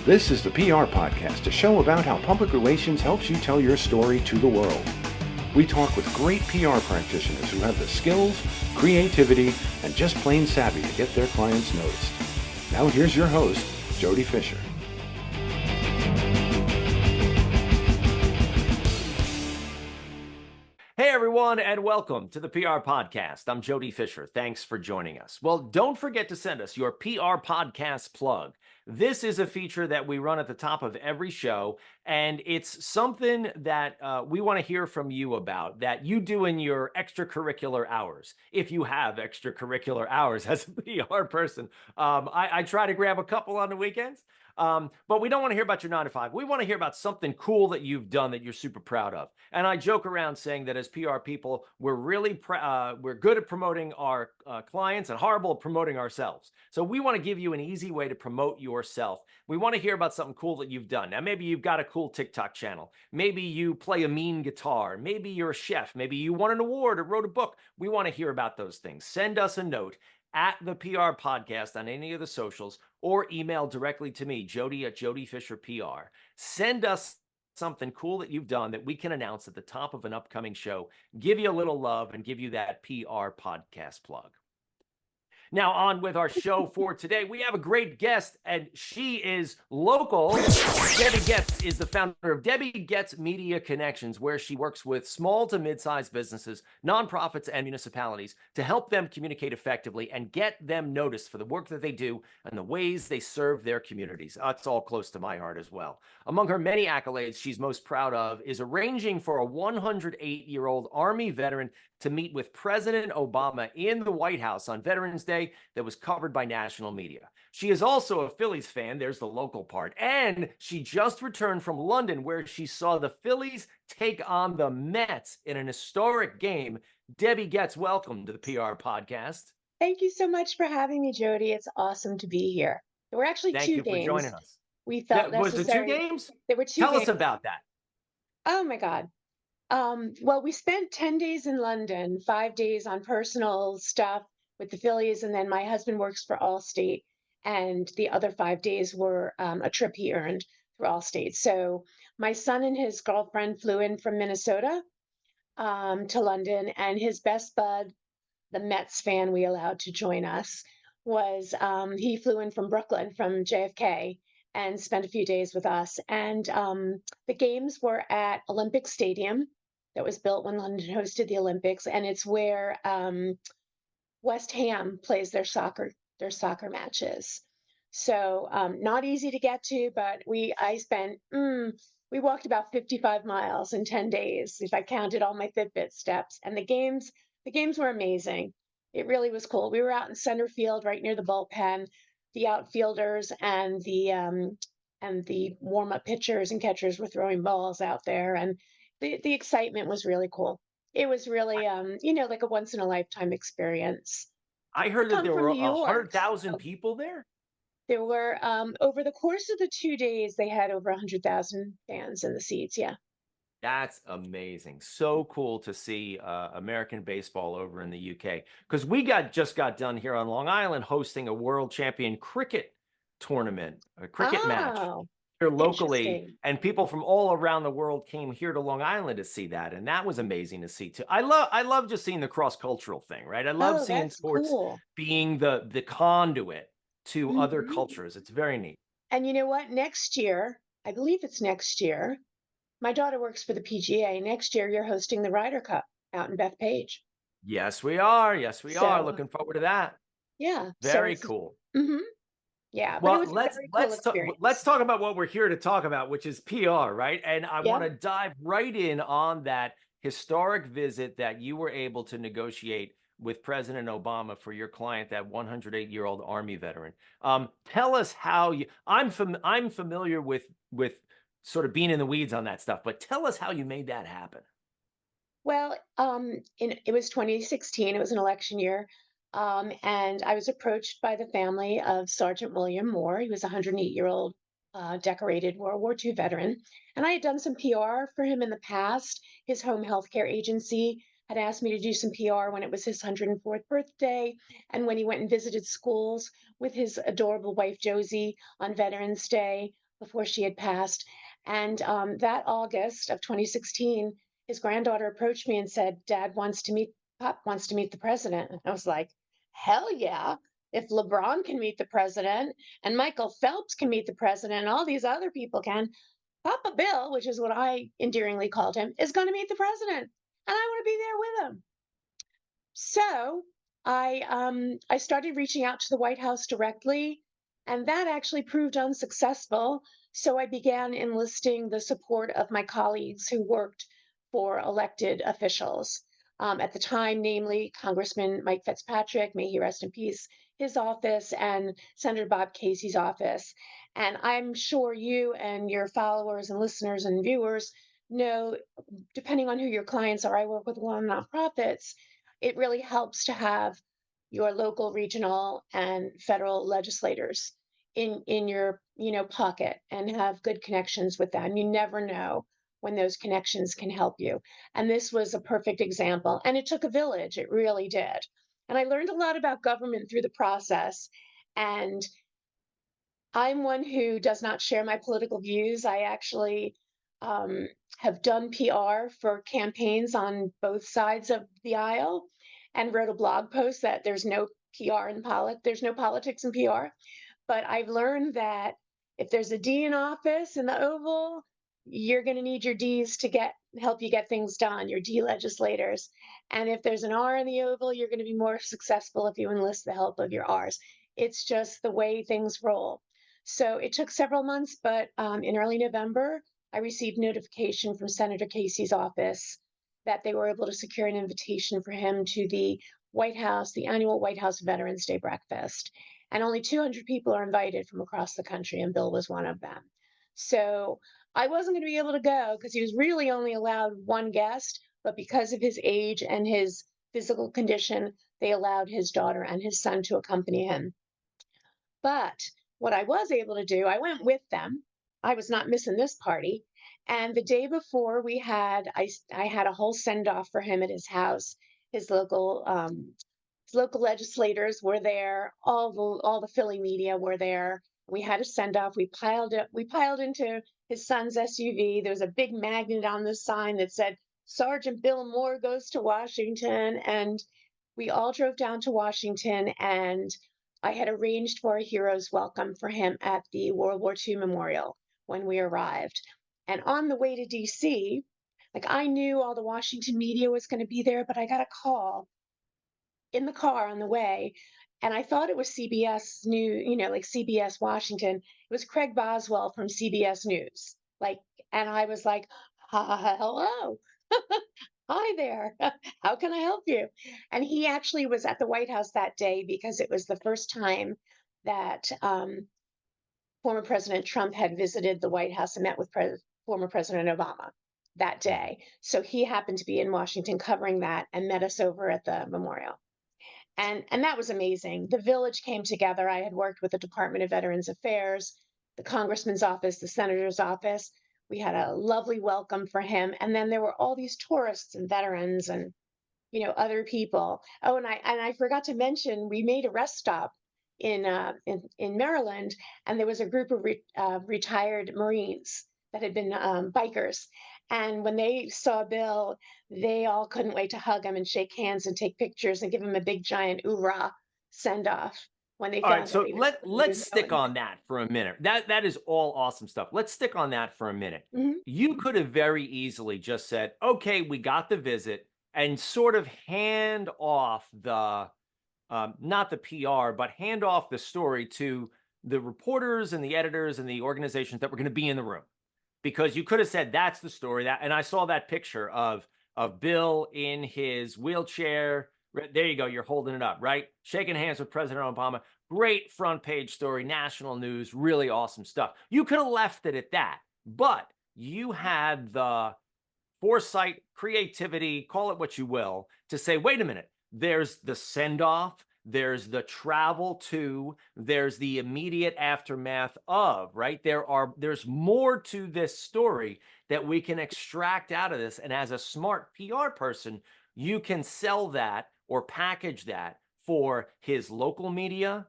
This is the PR Podcast, a show about how public relations helps you tell your story to the world. We talk with great PR practitioners who have the skills, creativity, and just plain savvy to get their clients noticed. Now here's your host, Jody Fisher. Hey everyone, and welcome to the PR Podcast. I'm Jody Fisher. Thanks for joining us. Well, don't forget to send us your PR Podcast plug. This is a feature that we run at the top of every show, and it's something that we want to hear from you about, that you do in your extracurricular hours. If you have extracurricular hours as a PR person, I try to grab a couple on the weekends. But we don't want to hear about your 9 to 5. We want to hear about something cool that you've done that you're super proud of. And I joke around saying that as PR people, we're really we're good at promoting our clients and horrible at promoting ourselves. So we want to give you an easy way to promote yourself. We want to hear about something cool that you've done. Now, maybe you've got a cool TikTok channel. Maybe you play a mean guitar. Maybe you're a chef. Maybe you won an award or wrote a book. We want to hear about those things. Send us a note at the PR Podcast on any of the socials, or email directly to me, Jody at Jody Fisher PR. Send us something cool that you've done that we can announce at the top of an upcoming show, give you a little love, and give you that PR Podcast plug. Now, on with our show for today, we have a great guest, and she is local. Debbie Goetz is the founder of Debbie Goetz Media Connections, where she works with small to mid-sized businesses, nonprofits, and municipalities to help them communicate effectively and get them noticed for the work that they do and the ways they serve their communities. That's all close to my heart as well. Among her many accolades she's most proud of is arranging for a 108-year-old Army veteran to meet with President Obama in the White House on Veterans Day that was covered by national media. She is also a Phillies fan, there's the local part, and she just returned from London where she saw the Phillies take on the Mets in an historic game. Debbie Goetz, welcome to the PR Podcast. Thank you so much for having me, Jody. It's awesome to be here. There were actually Thank two you for games. joining us. We felt Was it 2 necessary. games? There were 2 Tell games. us about that. Oh my God. Well, we spent 10 days in London, 5 days on personal stuff with the Phillies, and then my husband works for Allstate, and the other 5 days were a trip he earned through Allstate. So my son and his girlfriend flew in from Minnesota to London, and his best bud, the Mets fan we allowed to join us, was he flew in from Brooklyn, from JFK, and spent a few days with us. And the games were at Olympic Stadium that was built when London hosted the Olympics, and it's where West Ham plays their soccer matches. So not easy to get to, but we walked about 55 miles in 10 days if I counted all my Fitbit steps. And the games were amazing. It really was cool. We were out in center field right near the bullpen. The outfielders and the warm-up pitchers and catchers were throwing balls out there, and the excitement was really cool. It was really like a once in a lifetime experience. I heard that there were New York. 100,000 people there. There were over the course of the 2 days, they had over 100,000 fans in the seats. Yeah. That's amazing. So cool to see American baseball over in the UK, because we just got done here on Long Island hosting a world champion cricket tournament, a cricket match here locally, and people from all around the world came here to Long Island to see that, and that was amazing to see too. I love just seeing the cross-cultural thing, right? I love seeing sports being the conduit to other cultures. It's very neat. And you know what? Next year, I believe it's next year, my daughter works for the PGA. Next year, you're hosting the Ryder Cup out in Bethpage. Yes, we are. Yes, we are. Looking forward to that. Yeah. Very cool. Yeah. Well, let's talk about what we're here to talk about, which is PR, right? And I want to dive right in on that historic visit that you were able to negotiate with President Obama for your client, that 108-year-old Army veteran. Tell us how you. I'm familiar with sort of being in the weeds on that stuff, but tell us how you made that happen. Well, it was 2016. It was an election year. And I was approached by the family of Sergeant William Moore. He was a 108-year-old decorated World War II veteran. And I had done some PR for him in the past. His home health care agency had asked me to do some PR when it was his 104th birthday, and when he went and visited schools with his adorable wife, Josie, on Veterans Day, before she had passed. And that August of 2016, his granddaughter approached me and said, Pop wants to meet the president. And I was like, hell yeah. If LeBron can meet the president and Michael Phelps can meet the president and all these other people can, Papa Bill, which is what I endearingly called him, is going to meet the president. And I want to be there with him. So I started reaching out to the White House directly, and that actually proved unsuccessful. So I began enlisting the support of my colleagues who worked for elected officials. At the time, namely Congressman Mike Fitzpatrick, may he rest in peace, his office, and Senator Bob Casey's office. And I'm sure you and your followers and listeners and viewers know, depending on who your clients are, I work with a lot of nonprofits. It really helps to have your local, regional, and federal legislators in your pocket and have good connections with them. You never know when those connections can help you. And this was a perfect example. And it took a village, it really did. And I learned a lot about government through the process. And I'm one who does not share my political views. I actually have done PR for campaigns on both sides of the aisle and wrote a blog post that there's no PR in there's no politics in PR. But I've learned that if there's a D in office in the Oval, you're going to need your Ds to help you get things done, your D legislators. And if there's an R in the Oval, you're going to be more successful if you enlist the help of your Rs. It's just the way things roll. So it took several months, but in early November, I received notification from Senator Casey's office that they were able to secure an invitation for him to the White House, the annual White House Veterans Day breakfast. And only 200 people are invited from across the country, and Bill was one of them. So I wasn't going to be able to go because he was really only allowed one guest, but because of his age and his physical condition, they allowed his daughter and his son to accompany him. But what I was able to do, I went with them. I was not missing this party. And the day before I had a whole send off for him at his house. His local legislators were there. All the Philly media were there. We had a send off. We piled into his son's SUV. There was a big magnet on the sign that said Sergeant Bill Moore goes to Washington. And we all drove down to Washington, and I had arranged for a hero's welcome for him at the World War II Memorial when we arrived. And on the way to DC, like, I knew all the Washington media was going to be there, but I got a call in the car on the way, and I thought it was CBS News, like CBS Washington. It was Craig Boswell from CBS News. And I was like, hello. Hi there. How can I help you? And he actually was at the White House that day because it was the first time that former President Trump had visited the White House and met with former President Obama that day. So he happened to be in Washington covering that and met us over at the memorial. And that was amazing. The village came together. I had worked with the Department of Veterans Affairs, the congressman's office, the senator's office. We had a lovely welcome for him. And then there were all these tourists and veterans and, other people. Oh, and I forgot to mention, we made a rest stop in Maryland, and there was a group of retired Marines that had been bikers. And when they saw Bill, they all couldn't wait to hug him and shake hands and take pictures and give him a big giant oorah send off when they All found right, so let's stick going. on that for a minute. That is all awesome stuff. Let's stick on that for a minute. Mhm. You could have very easily just said, "Okay, we got the visit," and sort of hand off the not the PR, but hand off the story to the reporters and the editors and the organizations that were going to be in the room, because you could have said that's the story. And I saw that picture of Bill in his wheelchair. There you go. You're holding it up, right? Shaking hands with President Obama. Great front page story, national news, really awesome stuff. You could have left it at that, but you had the foresight, creativity, call it what you will, to say, wait a minute, there's the send off, there's the travel to, there's the immediate aftermath of, right? There's more to this story that we can extract out of this. And as a smart PR person, you can sell that or package that for his local media,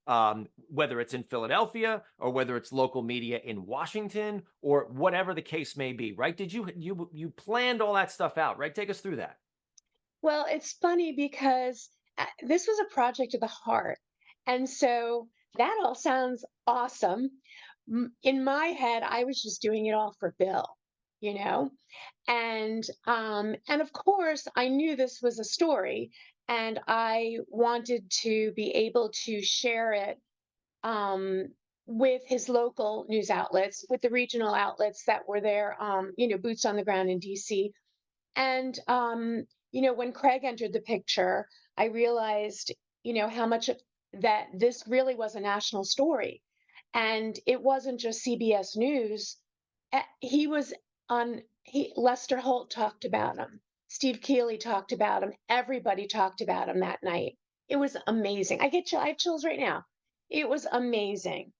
whether it's in Philadelphia or whether it's local media in Washington or whatever the case may be, right? Did you planned all that stuff out, right? Take us through that. Well, it's funny because this was a project of the heart. And so that all sounds awesome. In my head, I was just doing it all for Bill, you know? And of course, I knew this was a story and I wanted to be able to share it um, with his local news outlets, with the regional outlets that were there, boots on the ground in DC. And, when Craig entered the picture, I realized, how much that this really was a national story. And it wasn't just CBS News. He was Lester Holt talked about him. Steve Keeley talked about him. Everybody talked about him that night. It was amazing. I have chills right now. It was amazing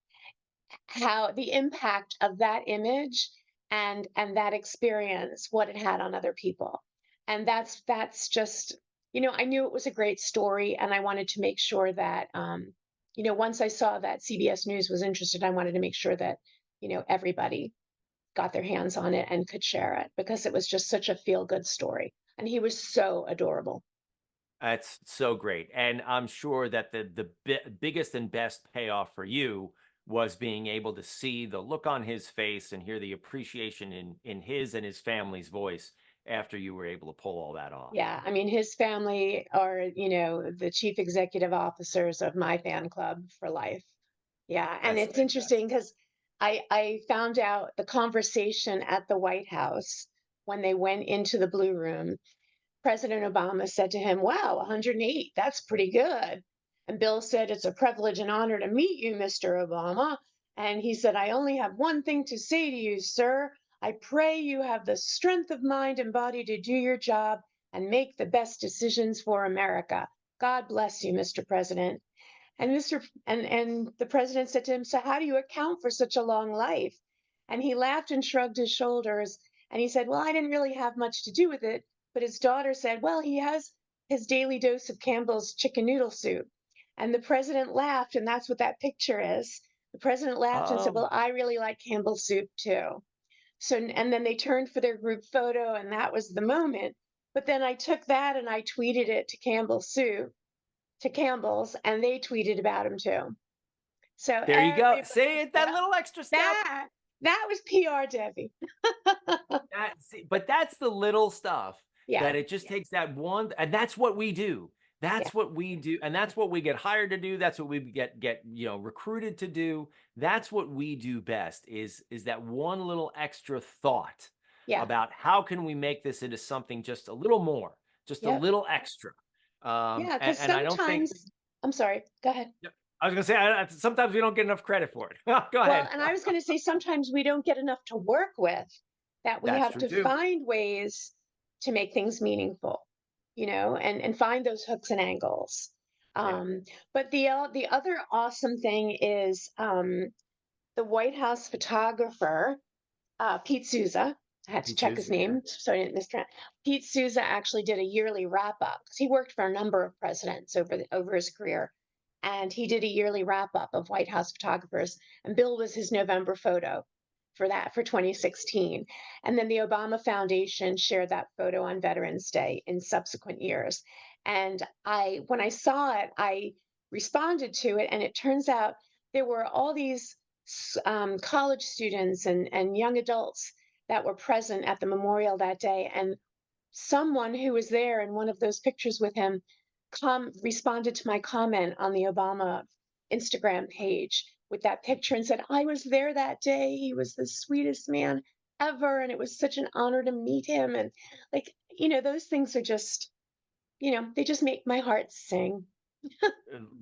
how the impact of that image and that experience, what it had on other people. And that's just, I knew it was a great story, and I wanted to make sure that once I saw that CBS News was interested, I wanted to make sure that everybody got their hands on it and could share it, because it was just such a feel good story, and he was so adorable. That's so great. And I'm sure that the biggest and best payoff for you was being able to see the look on his face and hear the appreciation in his and his family's voice after you were able to pull all that off. Yeah, I mean, his family are, the chief executive officers of my fan club for life. Yeah, and That's it's interesting fantastic. because I found out the conversation at the White House when they went into the Blue Room. President Obama said to him, "Wow, 108, that's pretty good." And Bill said, "It's a privilege and honor to meet you, Mr. Obama." And he said, "I only have one thing to say to you, sir. I pray you have the strength of mind and body to do your job and make the best decisions for America. God bless you, Mr. President." And the president said to him, "So how do you account for such a long life?" And he laughed and shrugged his shoulders. And he said, "Well, I didn't really have much to do with it." But his daughter said, "Well, he has his daily dose of Campbell's chicken noodle soup." And the president laughed, and that's what that picture is. The president laughed and said, Oh, "Well, I really like Campbell's soup too." So, and then they turned for their group photo, and that was the moment. But then I took that and I tweeted it to Campbell's, and they tweeted about him too. So there you go. everybody, See that yeah, little extra step. that was PR, Debbie. But that's the little stuff that Yeah, it just takes that one, and that's what we do. yeah, That's what we do, and that's what we get hired to do. That's what we get recruited to do. That's what we do best is that one little extra thought yeah, about how can we make this into something just a little more, just a yep. little extra. Yeah, And, because and I don't think sometimes, I'm sorry, go ahead. Yep. I was gonna say sometimes we don't get enough credit for it. Go Well, ahead. and I was going to say sometimes we don't get enough to work with, that we That's have true to too. find ways to make things meaningful, and find those hooks and angles. Yeah. But the other awesome thing is the White House photographer, Pete Souza. I had to Pete check his Souza, yeah. name so I didn't mispronounce. Pete Souza actually did a yearly wrap up because he worked for a number of presidents over his career, and he did a yearly wrap up of White House photographers. And Bill was his November photo for 2016. And then the Obama Foundation shared that photo on Veterans Day in subsequent years. And when I saw it, I responded to it, and it turns out there were all these college students and young adults that were present at the memorial that day. And someone who was there in one of those pictures with him responded to my comment on the Obama Instagram page with that picture and said, "I was there that day. He was the sweetest man ever. And it was such an honor to meet him." And like, those things are just, they just make my heart sing.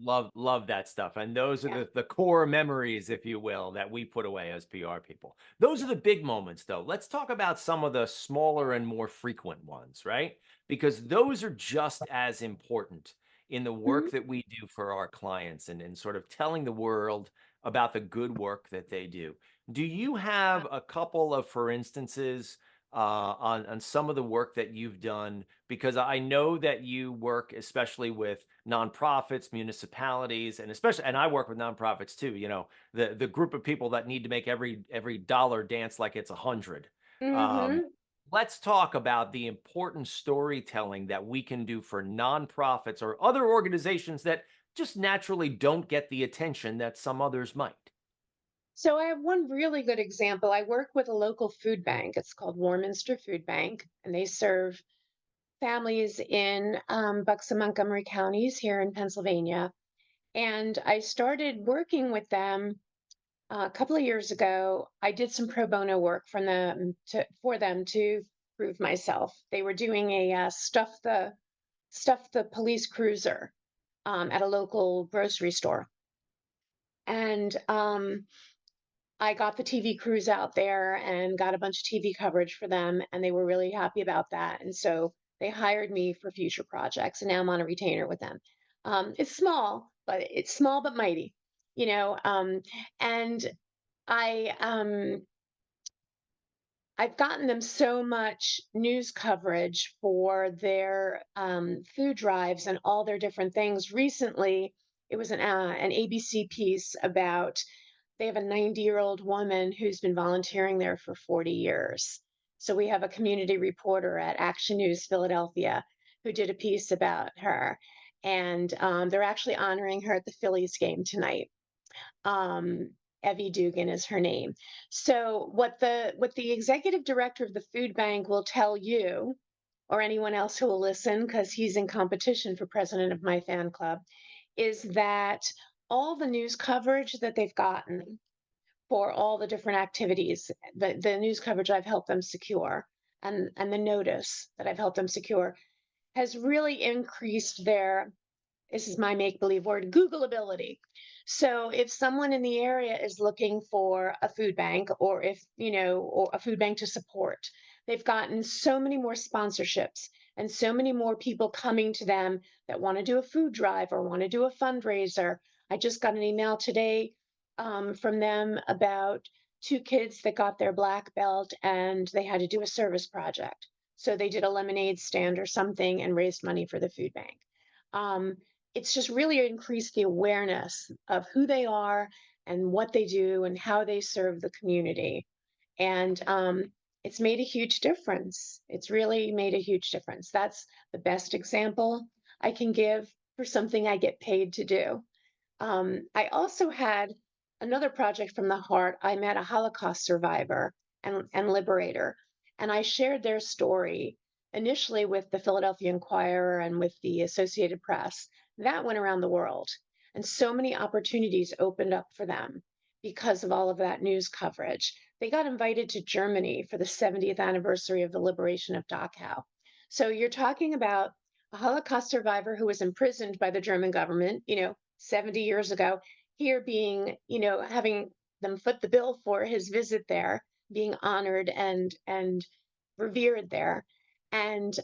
Love that stuff. And those are Yeah. the core memories, if you will, that we put away as PR people. Those Yeah. are the big moments, though. Let's talk about some of the smaller and more frequent ones, right? Because those are just as important in the Mhm. work that we do for our clients and sort of telling the world about the good work that they do. Do you have a couple of, for instances, on some of the work that you've done, because I know that you work especially with nonprofits, municipalities, and especially, and I work with nonprofits too. You know, the group of people that need to make every dollar dance like it's 100. Um, Hmm. let's talk about the important storytelling that we can do for nonprofits or other organizations that just naturally don't get the attention that some others might. So I have one really good example. I work with a local food bank. It's called Warminster Food Bank, and they serve families in Bucks and Montgomery counties here in Pennsylvania. And I started working with them a couple of years ago. I did some pro bono work for them to prove myself. They were doing a stuff the police cruiser at a local grocery store, and I got the TV crews out there and got a bunch of TV coverage for them, and they were really happy about that. And so they hired me for future projects, and now I'm on a retainer with them. It's small but mighty, you know. And I I've gotten them so much news coverage for their food drives and all their different things. Recently, it was an ABC piece about they have a 90-year-old woman who's been volunteering there for 40 years. So we have a community reporter at Action News Philadelphia who did a piece about her. And they're actually honoring her at the Phillies game tonight. um, Evie Dugan is her name. So what the executive director of the food bank will tell you, or anyone else who will listen, because he's in competition for president of my fan club, is that all the news coverage that they've gotten for all the different activities, the news coverage I've helped them secure, and the notice that I've helped them secure, has really increased their, this is my make believe word, Googleability. So if someone in the area is looking for a food bank, or if, or a food bank to support, they've gotten so many more sponsorships and so many more people coming to them that want to do a food drive or want to do a fundraiser. I just got an email today from them about two kids that got their black belt and they had to do a service project. So they did a lemonade stand or something and raised money for the food bank. Um, it's just really increased the awareness of who they are and what they do and how they serve the community. And it's made a huge difference. It's really made a huge difference. That's the best example I can give for something I get paid to do. I also had another project from the heart. I met a Holocaust survivor and liberator, and I shared their story initially with the Philadelphia Inquirer and with the Associated Press. That went around the world, and so many opportunities opened up for them because of all of that news coverage. They got invited to Germany for the 70th anniversary of the liberation of Dachau. So you're talking about a Holocaust survivor who was imprisoned by the German government, 70 years ago, here being, having them foot the bill for his visit there, being honored and revered there. And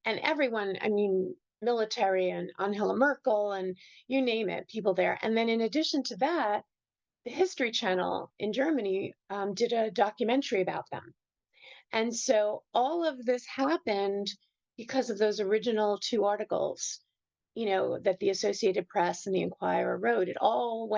everyone, I mean, military and Angela Merkel and you name it, people there. And then in addition to that, the History Channel in Germany did a documentary about them. And so all of this happened because of those original two articles, that the Associated Press and the Inquirer wrote. It all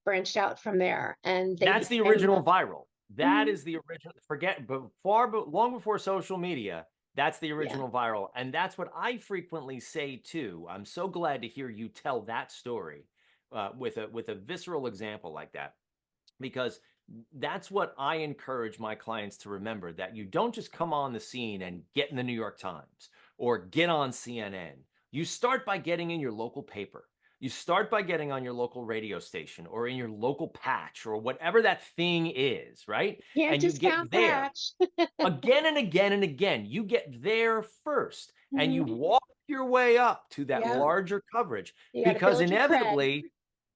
branched out from there, and they That's the became. original viral. That Mhm. is the original. Forget, but long before social media, that's the Yeah. original viral, and that's what I frequently say too. I'm so glad to hear you tell that story with a visceral example like that, because that's what I encourage my clients to remember, that you don't just come on the scene and get in the New York Times or get on CNN. You start by getting in your local paper. You start by getting on your local radio station or in your local patch or whatever that thing is, right? Can't And you discount get there patch. again and again and again. You get there first and you Mhm. walk your way up to that Yeah, larger coverage, you got to because build your cred. inevitably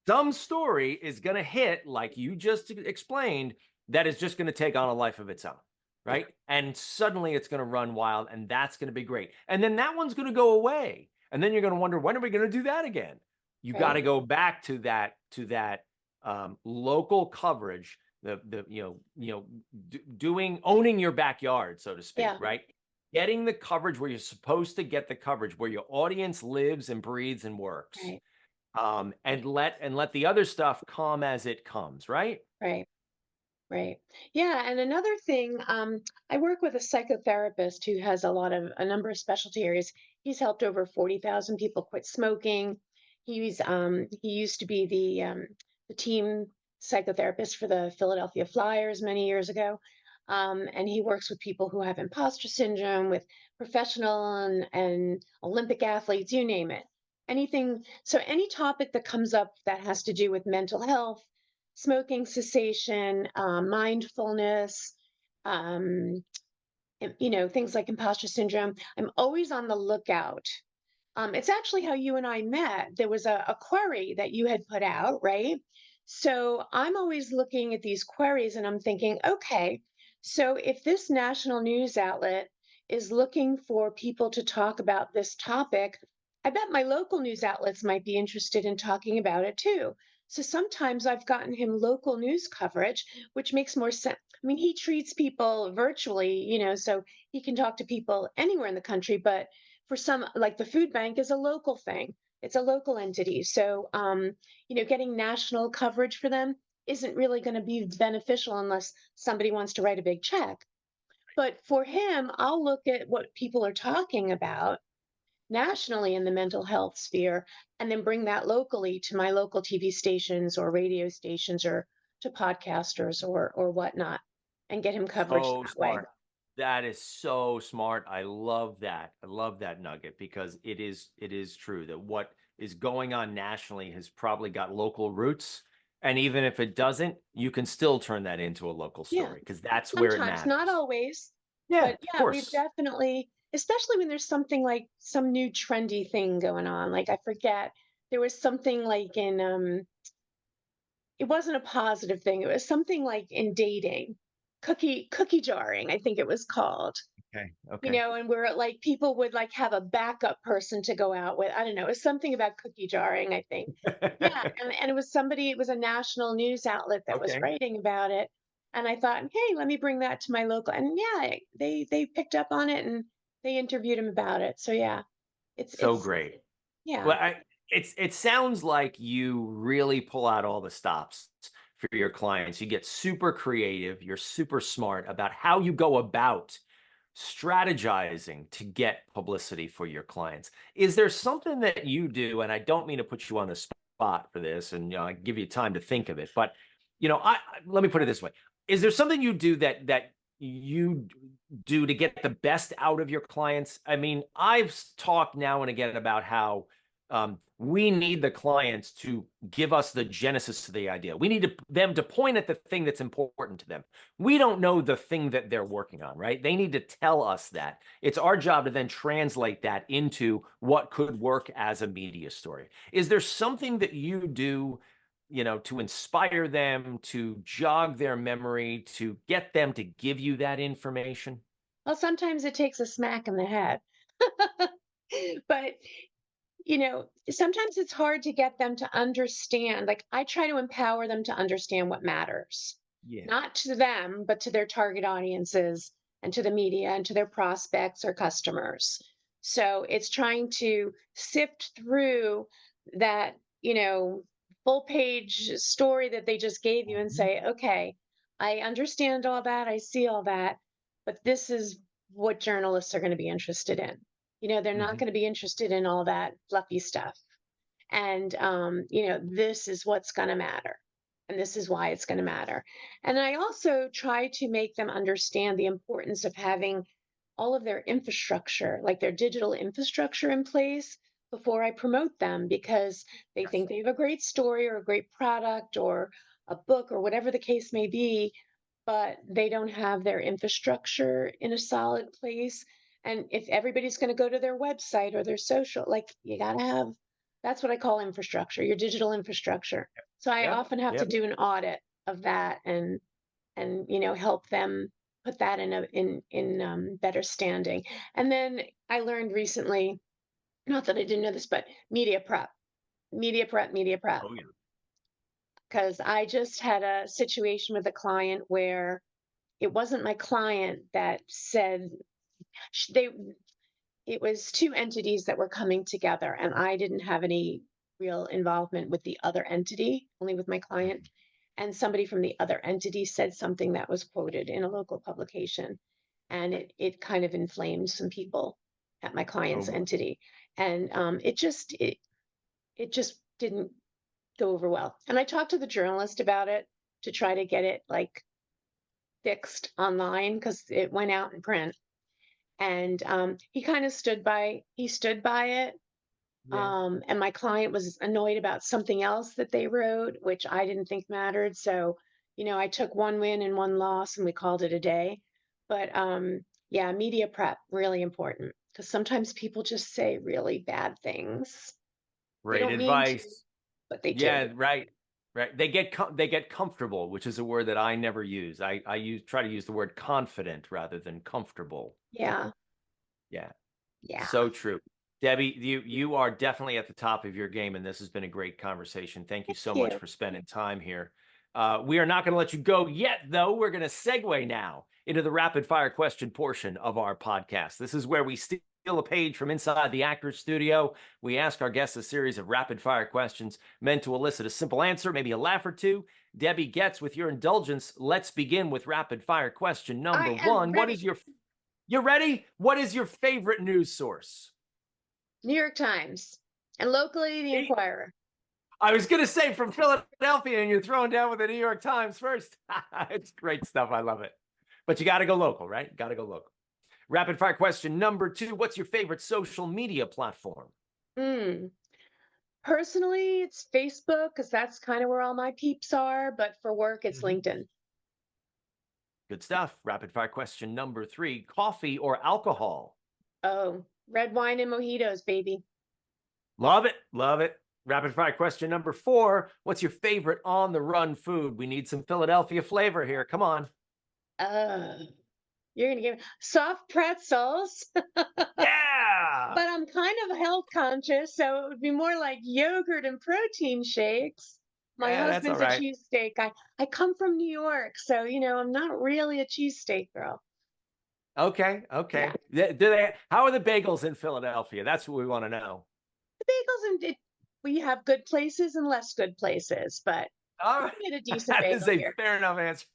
some story is going to hit, like you just explained, that is just going to take on a life of its own, Yeah, right? And suddenly it's going to run wild, and that's going to be great. And then that one's going to go away, and then you're going to wonder, when are we going to do that again? You got to right. go back to that local coverage owning your backyard, so to speak, Yeah, right? Getting the coverage where you're supposed to get the coverage, where your audience lives and breathes and works. right, And let the other stuff come as it comes, right? right. Right. Yeah. And another thing, I work with a psychotherapist who has a number of specialty areas. He's helped over 40,000 people quit smoking. He used to be the team psychotherapist for the Philadelphia Flyers many years ago. And he works with people who have imposter syndrome, with professional and Olympic athletes, you name it. Anything. So any topic that comes up that has to do with mental health, smoking cessation, mindfulness, um, things like imposter syndrome. I'm always on the lookout. It's actually how you and I met. There was a query that you had put out, right? So I'm always looking at these queries and I'm thinking, okay, so if this national news outlet is looking for people to talk about this topic, I bet my local news outlets might be interested in talking about it too. So sometimes I've gotten him local news coverage, which makes more sense. I mean, he treats people virtually, so he can talk to people anywhere in the country, but for some, like the food bank is a local thing. It's a local entity. So, getting national coverage for them isn't really going to be beneficial unless somebody wants to write a big check. But for him, I'll look at what people are talking about nationally in the mental health sphere and then bring that locally to my local TV stations or radio stations or to podcasters or whatnot and get him coverage So that way. smart. That is so smart. I love that. I love that nugget because it is true that what is going on nationally has probably got local roots. And even if it doesn't, you can still turn that into a local Yeah. story because that's where it Sometimes, not matters. always, Yeah, but of yeah, we've course. definitely, especially when there's something like some new trendy thing going on. Like I forget, there was something like it wasn't a positive thing. It was something like in dating, cookie jarring, I think it was called. Okay. Okay. And where like people would like have a backup person to go out with. I don't know. It was something about cookie jarring, I think. Yeah, and it was a national news outlet that was Okay. writing about it. And I thought, hey, let me bring that to my local. And yeah, they picked up on it and they interviewed him about it. So yeah, So it's great. yeah. Well, it sounds like you really pull out all the stops for your clients. You get super creative. You're super smart about how you go about strategizing to get publicity for your clients. Is there something that you do? And I don't mean to put you on the spot for this, and I give you time to think of it. But let me put it this way: is there something you do that you do to get the best out of your clients? I mean, I've talked now and again about how we need the clients to give us the genesis to the idea. We need them to point at the thing that's important to them. We don't know the thing that they're working on, right? They need to tell us that. It's our job to then translate that into what could work as a media story. Is there something that you do, to inspire them, to jog their memory, to get them to give you that information? Well, sometimes it takes a smack in the head. But sometimes it's hard to get them to understand. Like, I try to empower them to understand what matters, Yeah. not to them, but to their target audiences and to the media and to their prospects or customers. So it's trying to sift through that, full page story that they just gave you and Mhm. say, okay, I understand all that. I see all that, but this is what journalists are going to be interested in. They're not Mhm. going to be interested in all that fluffy stuff. And, this is what's going to matter. And this is why it's going to matter. And I also try to make them understand the importance of having all of their infrastructure, like their digital infrastructure in place before I promote them because they Yes. think they have a great story or a great product or a book or whatever the case may be, but they don't have their infrastructure in a solid place. And if everybody's going to go to their website or their social, like you got to have, that's what I call infrastructure, your digital infrastructure. So I Yep. often have to Yep. do an audit of that and help them put that in better standing. And then I learned recently, not that I didn't know this, but media prep, media prep, media prep. Oh, yeah. because I just had a situation with a client where it wasn't my client that said they it was two entities that were coming together, and I didn't have any real involvement with the other entity, only with my client. And somebody from the other entity said something that was quoted in a local publication, and it kind of inflamed some people at my Oh client's boy. entity, and it just didn't go over well. And I talked to the journalist about it to try to get it like fixed online because it went out in print, and he kind of stood by it. Yeah. And my client was annoyed about something else that they wrote, which I didn't think mattered. So, I took one win and one loss and we called it a day. But yeah, media prep, really important because sometimes people just say really bad things. They Great don't mean to, advice. but they do. Yeah, right. Right. They get comfortable, which is a word that I never use. I try to use the word confident rather than comfortable. Yeah. Yeah. Yeah. So true. Debbie, you are definitely at the top of your game, and this has been a great conversation. Thank you so Thank much you. for spending time here. We are not going to let you go yet, though. We're going to segue now into the rapid fire question portion of our podcast. This is where we steal a page from inside the actor's studio. We ask our guests a series of rapid fire questions meant to elicit a simple answer, maybe a laugh or two. Debbie Goetz, with your indulgence, let's begin with rapid fire question number I am one. ready. You're ready? What is your favorite news source? New York Times and locally the Hey, Inquirer. I was going to say from Philadelphia, and you're throwing down with the New York Times first. It's great stuff. I love it. But you got to go local, right? Got to go local. Rapid fire question number two. What's your favorite social media platform? Hmm. Personally, it's Facebook because that's kind of where all my peeps are. But for work, it's Mhm. LinkedIn. Good stuff. Rapid fire question number three. Coffee or alcohol? Oh, red wine and mojitos, baby. Love it. Love it. Rapid fire question number four. What's your favorite on the run food? We need some Philadelphia flavor here. Come on. Uh, you're gonna give me soft pretzels, but Yeah. I'm kind of health conscious, so it would be more like yogurt and protein shakes. My Yeah, that's all husband's a right. cheesesteak guy. I come from New York, so I'm not really a cheesesteak girl. Okay, Yeah, okay. Do they? How are the bagels in Philadelphia? That's what we want to know. the bagels and we have good places and less good places, but All you right, can get a decent that is bagel a here. fair enough answer.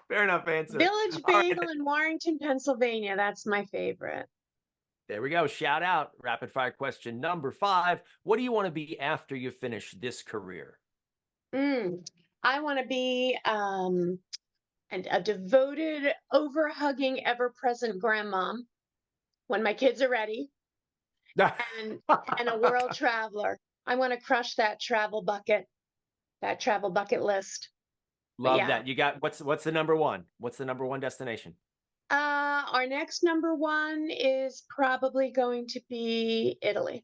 Fair enough answer. Village All right, Bagel in Warrington, Pennsylvania. That's my favorite. there we go. Shout out. Rapid fire question number five. What do you want to be after you finish this career? Mm, I want to be and a devoted, over-hugging, ever-present grandmom when my kids are ready, and a world traveler. I want to crush that travel bucket list. But Love yeah, that. You got what's the number one? What's the number one destination? our next number one is probably going to be Italy.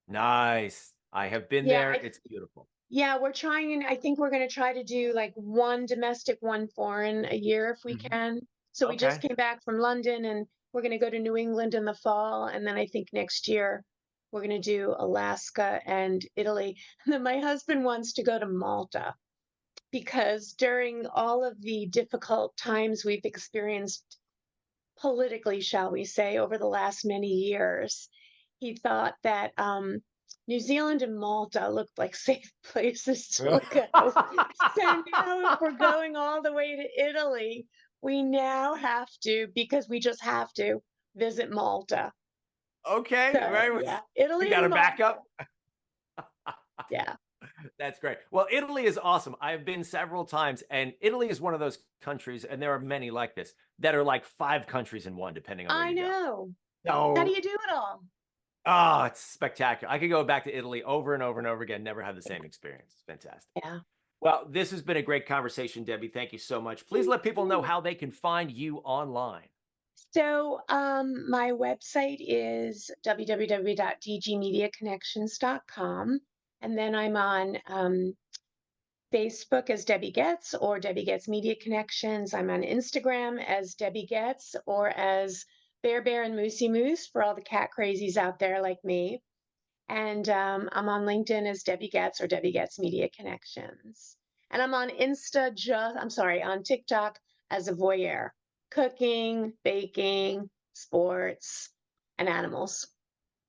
Nice. I have been Yeah, there. It's beautiful. yeah, we're trying. I think we're going to try to do like one domestic, one foreign a year if we Mhm. can. So we just Okay. came back from London and we're going to go to New England in the fall. And then I think next year we're going to do Alaska and Italy. And then my husband wants to go to Malta because during all of the difficult times we've experienced politically, shall we say, over the last many years, he thought that New Zealand and Malta looked like safe places to go. So now, if we're going all the way to Italy, we now have to, because we just have to, visit Malta. Okay, So, right. yeah, We Italy got and a Malta. backup. Yeah. That's great. Well, Italy is awesome. I've been several times, and Italy is one of those countries, and there are many like this, that are like five countries in one, depending on where I you go. know. How do So, you do it all? oh, it's spectacular. I could go back to Italy over and over and over again, never have the same experience. It's fantastic. Yeah. Well, this has been a great conversation, Debbie. Thank you so much. Please Thank let people know you. how they can find you online. So, my website is www.dgmediaconnections.com. And then I'm on Facebook as Debbie Getz or Debbie Getz Media Connections. I'm on Instagram as Debbie Getz or as Bear Bear and Moosey Moose for all the cat crazies out there like me. And I'm on LinkedIn as Debbie Goetz or Debbie Goetz Media Connections. And I'm on on TikTok as a voyeur, cooking, baking, sports, and animals.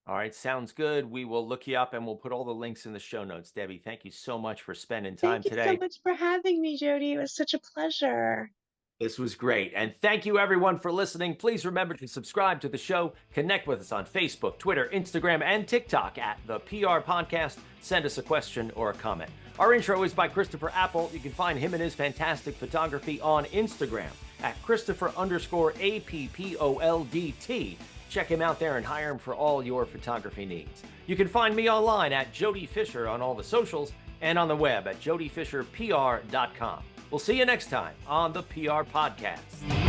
All right, sounds good. We will look you up and we'll put all the links in the show notes. Debbie, thank you so much for spending time Thank you so today. much for having me, Jody. It was such a pleasure. This was great. And thank you, everyone, for listening. Please remember to subscribe to the show. Connect with us on Facebook, Twitter, Instagram, and TikTok at the PR Podcast. Send us a question or a comment. Our intro is by Christopher Apple. You can find him and his fantastic photography on Instagram at Christopher_APPOLDT. Check him out there and hire him for all your photography needs. You can find me online at Jody Fisher on all the socials and on the web at jodyfisherpr.com. We'll see you next time on the PR Podcast.